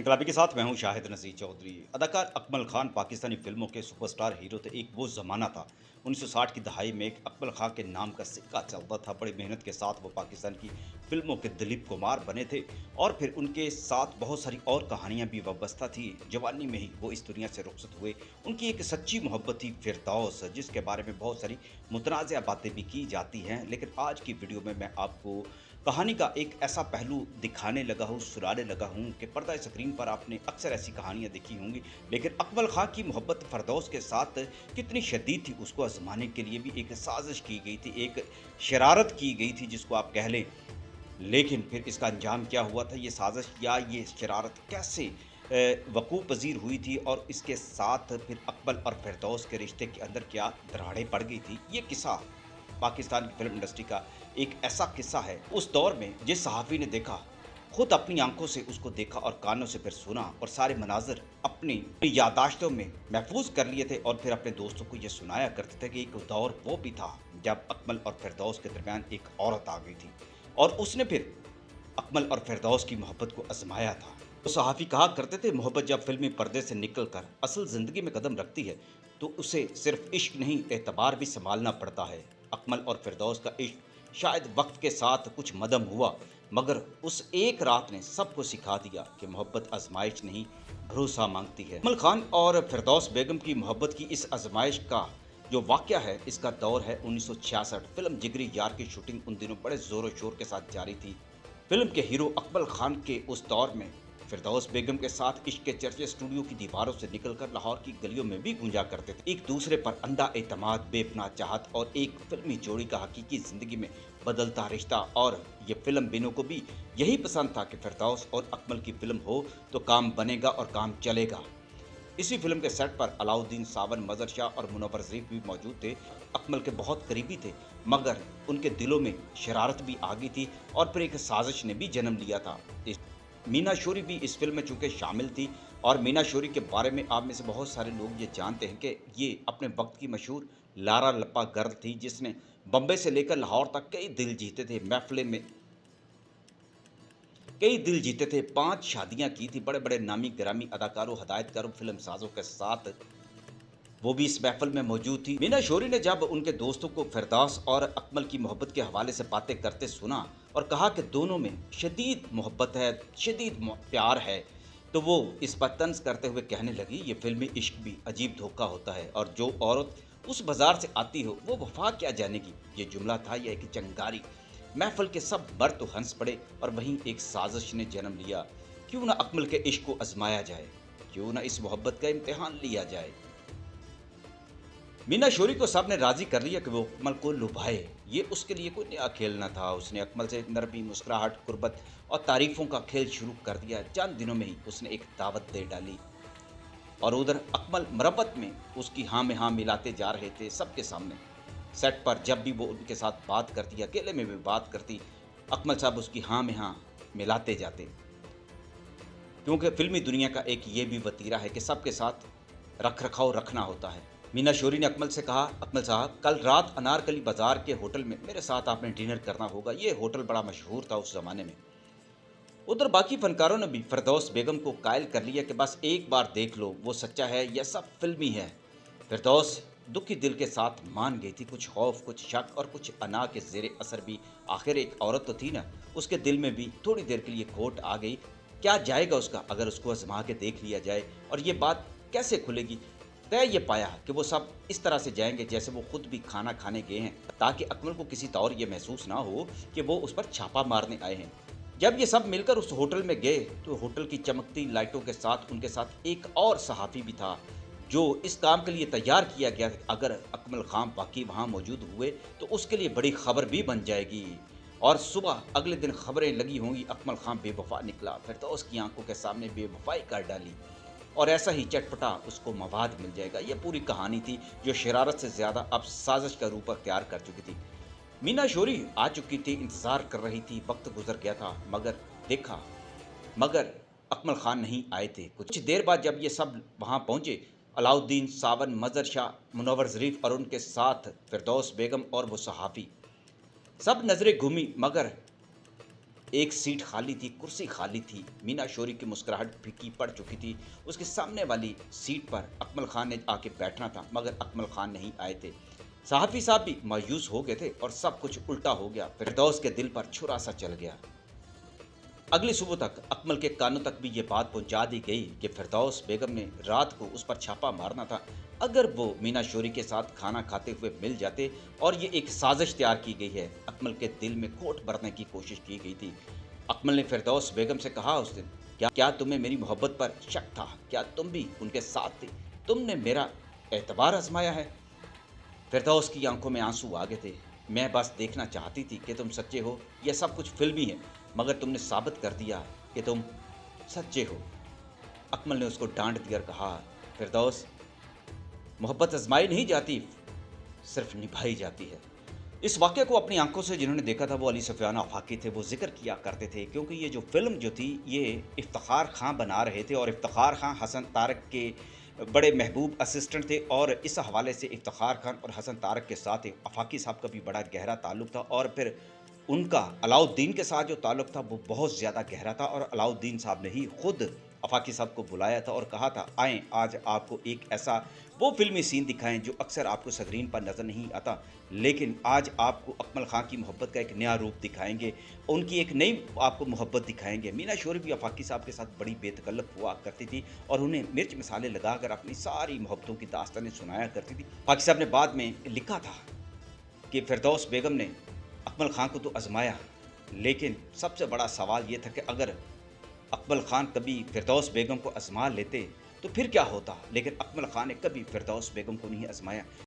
इनकलाबी के साथ मैं हूं शाहिद नसीर चौधरी। अदाकार अकमल खान पाकिस्तानी फिल्मों के सुपरस्टार हीरो थे। एक वो ज़माना था 1960 की दहाई में एक अकमल खान के नाम का सिक्का चलता था। बड़ी मेहनत के साथ वो पाकिस्तान की फिल्मों के दिलीप कुमार बने थे और फिर उनके साथ बहुत सारी और कहानियां भी वाबस्ता थी। जवानी में ही वो इस दुनिया से रुखसत हुए। उनकी एक सच्ची मोहब्बत थी फिरदौस, जिसके बारे में बहुत सारी मुतनाज़ बातें भी की जाती हैं। लेकिन आज की वीडियो में मैं आपको कहानी का एक ऐसा पहलू दिखाने लगा हूँ, सुनाने लगा हूँ कि पर्दा स्क्रीन पर आपने अक्सर ऐसी कहानियाँ देखी होंगी, लेकिन अकमल खां की मोहब्बत फिरदौस के साथ कितनी शदीद थी, उसको आजमाने के लिए भी एक साजिश की गई थी, एक शरारत की गई थी जिसको आप कह लें। लेकिन फिर इसका अंजाम क्या हुआ था, ये साजिश या ये शरारत कैसे वकूफ़ पज़ीर हुई थी और इसके साथ फिर अकमल और फिरदौस के रिश्ते के अंदर क्या दरारें पड़ गई थी। ये किस्सा पाकिस्तान की फ़िल्म इंडस्ट्री का एक ऐसा किस्सा है, उस दौर में जिस सहाफ़ी ने देखा, खुद अपनी आँखों से उसको देखा और कानों से फिर सुना और सारे मनाज़िर अपनी याददाश्तों में महफ़ूज़ कर लिए थे और फिर अपने दोस्तों को ये सुनाया करते थे कि एक दौर वो भी था जब अकमल और फिरदौस के दरमियान एक औरत आ गई थी और उसने फिर अकमल और फिरदौस की मोहब्बत को आजमाया था। तो सहाफ़ी कहा करते थे, मोहब्बत जब फ़िल्मी पर्दे से निकल कर असल ज़िंदगी में कदम रखती है तो उसे सिर्फ़ इश्क नहीं, एतबार भी सँभालना पड़ता है। अकमल और फिरदौस का इश्क शायद वक्त के साथ कुछ मदम हुआ, मगर उस एक रात ने सबको सिखा दिया कि मोहब्बत आजमाइश नहीं, भरोसा मांगती है। अकमल खान और फिरदौस बेगम की मोहब्बत की इस आजमाइश का जो वाक़या है, इसका दौर है 1966। फिल्म जिगरी यार की शूटिंग उन दिनों बड़े ज़ोर शोर के साथ जारी थी। फिल्म के हीरो अकमल खान के उस दौर में फिरदौस बेगम के साथ इश्क के चर्चे स्टूडियो की दीवारों से निकलकर लाहौर की गलियों में भी गूंजा करते थे। एक दूसरे पर अंधा एतमाद, बेपनाह चाहत और एक फिल्मी जोड़ी का हकीकी जिंदगी में बदलता रिश्ता। और ये फिल्म बिनों को भी यही पसंद था कि फिरदौस और अकमल की फिल्म हो तो काम बनेगा और काम चलेगा। इसी फिल्म के सेट पर अलाउद्दीन सावन, मजर शाह और मुनव्वर ज़रीफ भी मौजूद थे। अकमल के बहुत करीबी थे, मगर उनके दिलों में शरारत भी आ गई थी और फिर एक साजिश ने भी जन्म लिया था। मीना शोरी भी इस फिल्म में चूंकि शामिल थी और मीना शोरी के बारे में आप में से बहुत सारे लोग ये जानते हैं कि ये अपने वक्त की मशहूर लारा लप्पा गर्ल थी, जिसने बम्बई से लेकर लाहौर तक कई दिल जीते थे। महफिले में कई दिल जीते थे, 5 शादियां की थी बड़े बड़े नामी गिरामी अदाकारों, हदायतकारों, फिल्म साजों के साथ। वो भी इस महफिल में मौजूद थी। मीना शोरी ने जब उनके दोस्तों को फिरदौस और अकमल की मोहब्बत के हवाले से बातें करते सुना और कहा कि दोनों में शदीद मोहब्बत है, शदीद प्यार है, तो वो इस पर तंज करते हुए कहने लगी, ये फिल्मी इश्क भी अजीब धोखा होता है और जो औरत उस बाजार से आती हो वो वफा क्या जानेगी। ये जुमला था या एक चंगारी। महफिल के सब मर्द तो हंस पड़े और वहीं एक साजिश ने जन्म लिया। क्यों ना अकमल के इश्क को आजमाया जाए, क्यों ना इस मोहब्बत का इम्तिहान लिया जाए। मीना शोरी को सबने राजी कर लिया कि वो अकमल को लुभाए। ये उसके लिए कोई नया खेल न था। उसने अकमल से नरमी, मुस्कुराहट, कुर्बत और तारीफों का खेल शुरू कर दिया। चंद दिनों में ही उसने एक दावत दे डाली और उधर अकमल मरब्बत में उसकी हाँ में हाँ मिलाते जा रहे थे सबके सामने। सेट पर जब भी वो उनके साथ बात करती, अकेले में भी बात करती, अकमल साहब उसकी हाँ में हाँ मिलाते जाते, क्योंकि फिल्मी दुनिया का एक ये भी वतीरा है कि सबके साथ रख रखाव रखना होता है। मीना शोरी ने अकमल से कहा, अकमल साहब कल रात अनारकली बाजार के होटल में मेरे साथ आपने डिनर करना होगा। ये होटल बड़ा मशहूर था उस जमाने में। उधर बाकी फनकारों ने भी फिरदौस बेगम को कायल कर लिया कि बस एक बार देख लो, वो सच्चा है या सब फिल्मी है। फिरदौस दुखी दिल के साथ मान गई थी। कुछ खौफ, कुछ शक और कुछ अना के जेरे असर भी। आखिर एक औरत तो थी ना, उसके दिल में भी थोड़ी देर के लिए खोट आ गई। क्या जाएगा उसका अगर उसको आजमा के देख लिया जाए, और ये बात कैसे खुलेगी। तय ये पाया कि वो सब इस तरह से जाएंगे जैसे वो खुद भी खाना खाने गए हैं, ताकि अकमल को किसी तौर ये महसूस ना हो कि वो उस पर छापा मारने आए हैं। जब ये सब मिलकर उस होटल में गए तो होटल की चमकती लाइटों के साथ उनके साथ एक और सहाफ़ी भी था, जो इस काम के लिए तैयार किया गया था। अगर अकमल खान बाकी वहाँ मौजूद हुए तो उसके लिए बड़ी खबर भी बन जाएगी। और सुबह अगले दिन खबरें लगी होंगी, अकमल खान बेवफा निकला, फिर तो उसकी आंखों के सामने बेवफाई कर डाली और ऐसा ही चटपटा उसको मवाद मिल जाएगा। ये पूरी कहानी थी जो शरारत से ज़्यादा अब साजिश का रूप अख्तियार कर चुकी थी। मीना शोरी आ चुकी थी, इंतज़ार कर रही थी, वक्त गुजर गया था, मगर अकमल खान नहीं आए थे। कुछ देर बाद जब ये सब वहाँ पहुँचे, अलाउद्दीन सावन, मजर शाह, मुनव्वर ज़रीफ और उनके साथ फिरदौस बेगम और वो सहाफ़ी, सब नज़रें घूमी, मगर एक सीट खाली थी, कुर्सी खाली थी। मीना शोरी की मुस्कुराहट फीकी पड़ चुकी थी। उसके सामने वाली सीट पर अकमल खान ने आके बैठना था, मगर अकमल खान नहीं आए थे। सहाफ़ी साहब भी मायूस हो गए थे और सब कुछ उल्टा हो गया। फिरदौस के दिल पर छुरा सा चल गया। अगली सुबह तक अकमल के कानों तक भी ये बात पहुंचा दी गई कि फिरदौस बेगम ने रात को उस पर छापा मारना था। अगर वो मीना शोरी के साथ खाना खाते हुए मिल जाते और ये एक साजिश तैयार की गई है। अकमल के दिल में खोट भरने की कोशिश की गई थी। अकमल ने फिरदौस बेगम से कहा उस दिन, क्या तुम्हें मेरी मोहब्बत पर शक था? क्या तुम भी उनके साथ थे? तुमने मेरा एतबार आजमाया है? फिरदौस की आंखों में आंसू आ गए थे। मैं बस देखना चाहती थी कि तुम सच्चे हो। यह सब कुछ फिल्मी है, मगर तुमने साबित कर दिया कि तुम सच्चे हो। अकमल ने उसको डांट दिया और कहा, फिरदौस, मोहब्बत आजमाई नहीं जाती, सिर्फ निभाई जाती है। इस वाक़ये को अपनी आंखों से जिन्होंने देखा था वो अली सफ़ियान आफाकी थे। वो ज़िक्र किया करते थे क्योंकि ये जो फ़िल्म जो थी ये इफ्तिखार खां बना रहे थे और इफ्तिखार खां हसन तारक के बड़े महबूब असिस्टेंट थे और इस हवाले से इफ्तिखार खान और हसन तारक के साथ आफाकी साहब का भी बड़ा गहरा ताल्लुक़ था और फिर उनका अलाउद्दीन के साथ जो ताल्लुक़ था वो बहुत ज़्यादा गहरा था और अलाउद्दीन साहब ने ही खुद आफाकी साहब को बुलाया था और कहा था, आएँ आज आपको एक ऐसा वो फ़िल्मी सीन दिखाएँ जो अक्सर आपको स्क्रीन पर नज़र नहीं आता, लेकिन आज आपको अकमल खां की मोहब्बत का एक नया रूप दिखाएँगे, उनकी एक नई आपको मोहब्बत दिखाएँगे। मीना शोरी भी आफाकी साहब के साथ बड़ी बेतकल्लफ़ हुआ करती थी और उन्हें मिर्च मसाले लगाकर अपनी सारी मोहब्बतों की दास्तानें सुनाया करती थी। आफाकी साहब ने बाद में लिखा था कि फिरदौस बेगम ने अकमल खां को तो आज़माया, लेकिन सबसे बड़ा सवाल ये था कि अगर अकमल खान कभी फिरदौस बेगम को आज़मा लेते तो फिर क्या होता? लेकिन अकमल खान ने कभी फिरदौस बेगम को नहीं आज़माया।